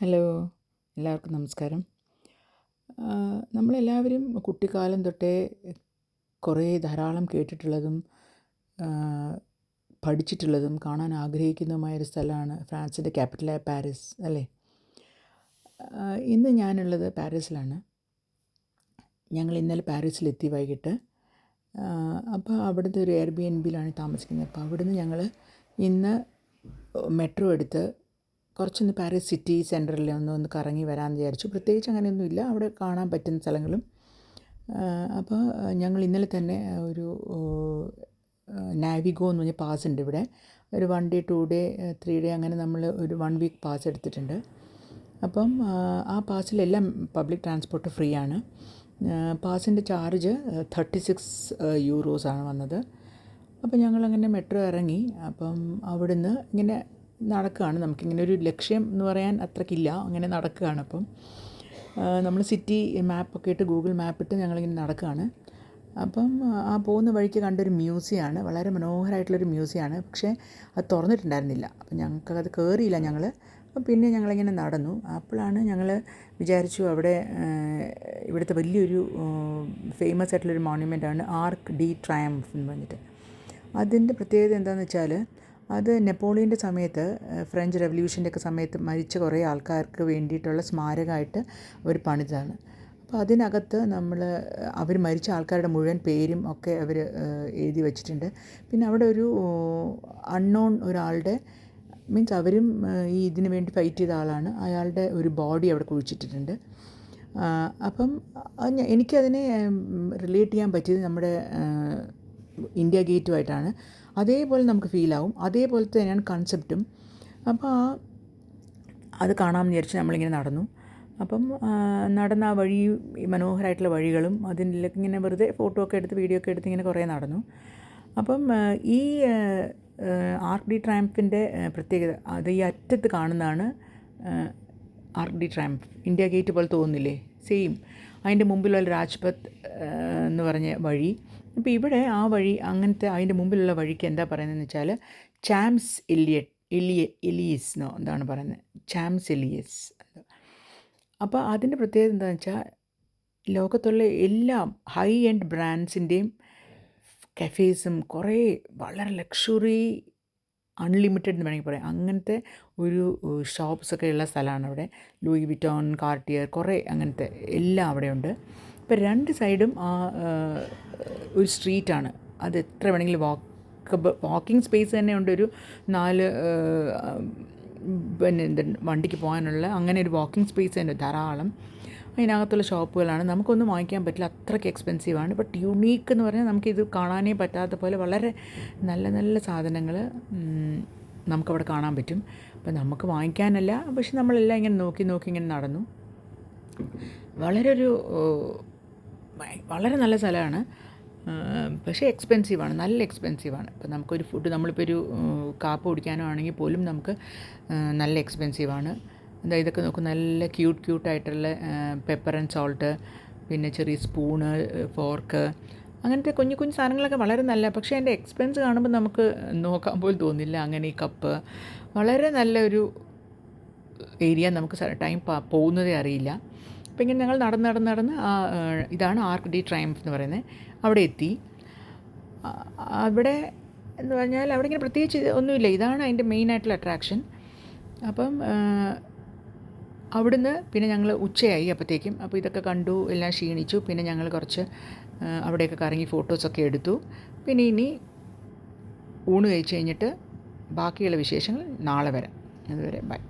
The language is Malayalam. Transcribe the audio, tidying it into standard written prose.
ഹലോ, എല്ലാവർക്കും നമസ്കാരം. നമ്മളെല്ലാവരും കുട്ടിക്കാലം തൊട്ടേ ധാരാളം കേട്ടിട്ടുള്ളതും പഠിച്ചിട്ടുള്ളതും കാണാൻ ആഗ്രഹിക്കുന്നതുമായൊരു സ്ഥലമാണ് ഫ്രാൻസിൻ്റെ ക്യാപിറ്റലായ പാരീസ്, അല്ലേ? ഇന്ന് ഞാനുള്ളത് പാരീസിലാണ്. ഞങ്ങൾ ഇന്നലെ പാരീസിലെത്തി വൈകിട്ട്. അപ്പോൾ അവിടുത്തെ ഒരു എയർബിഎൻബിയിലാണ് താമസിക്കുന്നത്. അപ്പോൾ അവിടുന്ന് ഞങ്ങൾ ഇന്ന് മെട്രോ എടുത്ത് കുറച്ചൊന്ന് പാരീസ് സിറ്റി സെൻറ്ററിൽ ഒന്ന് കറങ്ങി വരാമെന്ന് വിചാരിച്ചു. പ്രത്യേകിച്ച് അങ്ങനെയൊന്നുമില്ല, അവിടെ കാണാൻ പറ്റുന്ന സ്ഥലങ്ങളും. അപ്പോൾ ഞങ്ങൾ ഇന്നലെ തന്നെ ഒരു നാവിഗോ എന്ന് പറഞ്ഞ പാസ് ഉണ്ട് ഇവിടെ. ഒരു 1 ഡേ 2 ഡേ 3 ഡേ അങ്ങനെ നമ്മൾ ഒരു 1 വീക്ക് പാസ് എടുത്തിട്ടുണ്ട്. അപ്പം ആ പാസിലെല്ലാം പബ്ലിക് ട്രാൻസ്പോർട്ട് ഫ്രീ ആണ്. പാസിൻ്റെ ചാർജ് 36 യൂറോസാണ് വന്നത്. അപ്പോൾ ഞങ്ങളങ്ങനെ മെട്രോ ഇറങ്ങി. അപ്പം അവിടുന്ന് ഇങ്ങനെ നടക്കുകയാണ്. നമുക്കിങ്ങനെ ഒരു ലക്ഷ്യം എന്ന് പറയാൻ അത്രയ്ക്കില്ല, അങ്ങനെ നടക്കുകയാണ്. അപ്പം നമ്മൾ സിറ്റി മാപ്പൊക്കെ ഇട്ട് ഗൂഗിൾ മാപ്പ് ഇട്ട് ഞങ്ങളിങ്ങനെ നടക്കുകയാണ്. അപ്പം ആ പോകുന്ന വഴിക്ക് കണ്ടൊരു മ്യൂസിയമാണ്, വളരെ മനോഹരമായിട്ടുള്ളൊരു മ്യൂസിയമാണ്. പക്ഷേ അത് തുറന്നിട്ടുണ്ടായിരുന്നില്ല. അപ്പം ഞങ്ങൾക്കത് കയറിയില്ല ഞങ്ങൾ. അപ്പം പിന്നെ ഞങ്ങളിങ്ങനെ നടന്നു. അപ്പോഴാണ് ഞങ്ങൾ വിചാരിച്ചു അവിടെ ഇവിടുത്തെ വലിയൊരു ഫേമസ് ആയിട്ടുള്ളൊരു മോണ്യുമെൻ്റാണ് ആർക്ക് ഡി ട്രയംഫ് എന്ന് പറഞ്ഞിട്ട്. അതിൻ്റെ പ്രത്യേകത എന്താണെന്ന് വെച്ചാൽ, അത് നെപ്പോളിയൻ്റെ സമയത്ത്, ഫ്രഞ്ച് റെവല്യൂഷൻ്റെ ഒക്കെ സമയത്ത് മരിച്ച കുറേ ആൾക്കാർക്ക് വേണ്ടിയിട്ടുള്ള സ്മാരകമായിട്ട് അവർ പണിതാണ്. അപ്പോൾ അതിനകത്ത് അവർ മരിച്ച ആൾക്കാരുടെ മുഴുവൻ പേരും ഒക്കെ അവർ എഴുതി വച്ചിട്ടുണ്ട്. പിന്നെ അവിടെ ഒരു അൺനോൺ ഒരാളുടെ, മീൻസ് അവരും ഇതിനു വേണ്ടി ഫൈറ്റ് ചെയ്ത ആളാണ്, അയാളുടെ ഒരു ബോഡി അവിടെ കുഴിച്ചിട്ടിട്ടുണ്ട്. അപ്പം എനിക്കതിനെ റിലേറ്റ് ചെയ്യാൻ പറ്റിയത് നമ്മുടെ ഇന്ത്യ ഗേറ്റുമായിട്ടാണ്. അതേപോലെ നമുക്ക് ഫീലാവും, അതേപോലത്തെ തന്നെയാണ് കൺസെപ്റ്റും. അപ്പോൾ അത് കാണാമെന്ന് വിചാരിച്ച് നമ്മളിങ്ങനെ നടന്നു. അപ്പം നടന്ന ആ വഴി, മനോഹരമായിട്ടുള്ള വഴികളും അതിലേക്ക് ഇങ്ങനെ വെറുതെ ഫോട്ടോ ഒക്കെ എടുത്ത് വീഡിയോ ഒക്കെ എടുത്ത് ഇങ്ങനെ കുറേ നടന്നു. അപ്പം ഈ ആർക്ക് ഡി ട്രയംഫിൻ്റെ പ്രത്യേകത, അത് ഈ അറ്റത്ത് കാണുന്നതാണ് ആർക്ക് ഡി ട്രയംഫ്. ഇന്ത്യ ഗേറ്റ് പോലെ തോന്നുന്നില്ലേ? സെയിം. അതിൻ്റെ മുമ്പിലുള്ള രാജ്പത്ത് എന്ന് പറഞ്ഞ വഴി. അപ്പോൾ ഇവിടെ ആ വഴി, അങ്ങനത്തെ അതിൻ്റെ മുമ്പിലുള്ള വഴിക്ക് എന്താ പറയുന്നതെന്ന് വെച്ചാൽ ചാംസ് എലിയസ് എന്നോ എന്താണ് പറയുന്നത്, ചാംസ് എലിയസ്. അപ്പോൾ അതിൻ്റെ പ്രത്യേകത എന്താണെന്ന് വെച്ചാൽ, ലോകത്തുള്ള എല്ലാ ഹൈ എൻഡ് ബ്രാൻഡ്സിൻ്റെയും കഫേസും കുറേ വളരെ ലക്ഷറി, അൺലിമിറ്റഡ് എന്ന് വേണമെങ്കിൽ പറയാം, അങ്ങനത്തെ ഒരു ഷോപ്സൊക്കെ ഉള്ള സ്ഥലമാണ് അവിടെ. ലൂയി വിറ്റോൺ, കാർട്ടിയർ, കുറേ അങ്ങനത്തെ എല്ലാം അവിടെയുണ്ട്. ഇപ്പോൾ 2 സൈഡും ആ ഒരു സ്ട്രീറ്റാണ്. അത് എത്ര വേണമെങ്കിലും വാക്കിംഗ് സ്പേസ് തന്നെ ഉണ്ട്. ഒരു 4 വണ്ടിക്ക് പോകാനുള്ള അങ്ങനെ ഒരു വാക്കിംഗ് സ്പേസ് തന്നെ ധാരാളം. അതിനകത്തുള്ള ഷോപ്പുകളാണ്. നമുക്കൊന്നും വാങ്ങിക്കാൻ പറ്റില്ല, അത്രയ്ക്ക് എക്സ്പെൻസീവാണ്. ബട്ട് യുണീക്ക് എന്ന് പറഞ്ഞാൽ നമുക്കിത് കാണാനേ പറ്റാത്ത പോലെ വളരെ നല്ല നല്ല സാധനങ്ങൾ നമുക്കവിടെ കാണാൻ പറ്റും. അപ്പം നമുക്ക് വാങ്ങിക്കാനല്ല, പക്ഷെ നമ്മളെല്ലാം ഇങ്ങനെ നോക്കി ഇങ്ങനെ നടന്നു. വളരെ നല്ല സ്ഥലമാണ്. പക്ഷേ എക്സ്പെൻസീവാണ്, നല്ല എക്സ്പെൻസീവാണ്. ഇപ്പം നമുക്കൊരു ഫുഡ്, നമ്മളിപ്പോൾ ഒരു കാപ്പ് കുടിക്കാനോ ആണെങ്കിൽ പോലും നമുക്ക് നല്ല എക്സ്പെൻസീവാണ്. എന്താ ഇതൊക്കെ നോക്കും, നല്ല ക്യൂട്ടായിട്ടുള്ള പെപ്പർ ആൻഡ് സോൾട്ട്, പിന്നെ ചെറിയ സ്പൂണ്, ഫോർക്ക്, അങ്ങനത്തെ കുഞ്ഞു സാധനങ്ങളൊക്കെ വളരെ നല്ല. പക്ഷേ അതിൻ്റെ എക്സ്പെൻസ് കാണുമ്പോൾ നമുക്ക് നോക്കാൻ പോലും തോന്നില്ല. അങ്ങനെ ഈ കപ്പ്, വളരെ നല്ലൊരു ഏരിയ, നമുക്ക് ടൈം പോകുന്നതേ അറിയില്ല. അപ്പോൾ ഇങ്ങനെ ഞങ്ങൾ നടന്ന് ഇതാണ് ആർക്ക് ഡി ട്രയംഫ് എന്ന് പറയുന്നത്. അവിടെ എത്തി. അവിടെ എന്ന് പറഞ്ഞാൽ അവിടെ ഇങ്ങനെ പ്രത്യേകിച്ച് ഒന്നുമില്ല, ഇതാണ് അതിൻ്റെ മെയിനായിട്ടുള്ള അട്രാക്ഷൻ. അപ്പം അവിടുന്ന് പിന്നെ ഞങ്ങൾ ഉച്ചയായി അപ്പോഴത്തേക്കും. അപ്പോൾ ഇതൊക്കെ കണ്ടു, എല്ലാം ക്ഷീണിച്ചു. പിന്നെ ഞങ്ങൾ കുറച്ച് അവിടെയൊക്കെ കറങ്ങി ഫോട്ടോസൊക്കെ എടുത്തു. പിന്നെ ഇനി ഊണ് കഴിച്ച് കഴിഞ്ഞിട്ട് ബാക്കിയുള്ള വിശേഷങ്ങൾ നാളെ വരാം. അതുവരെ ബൈ.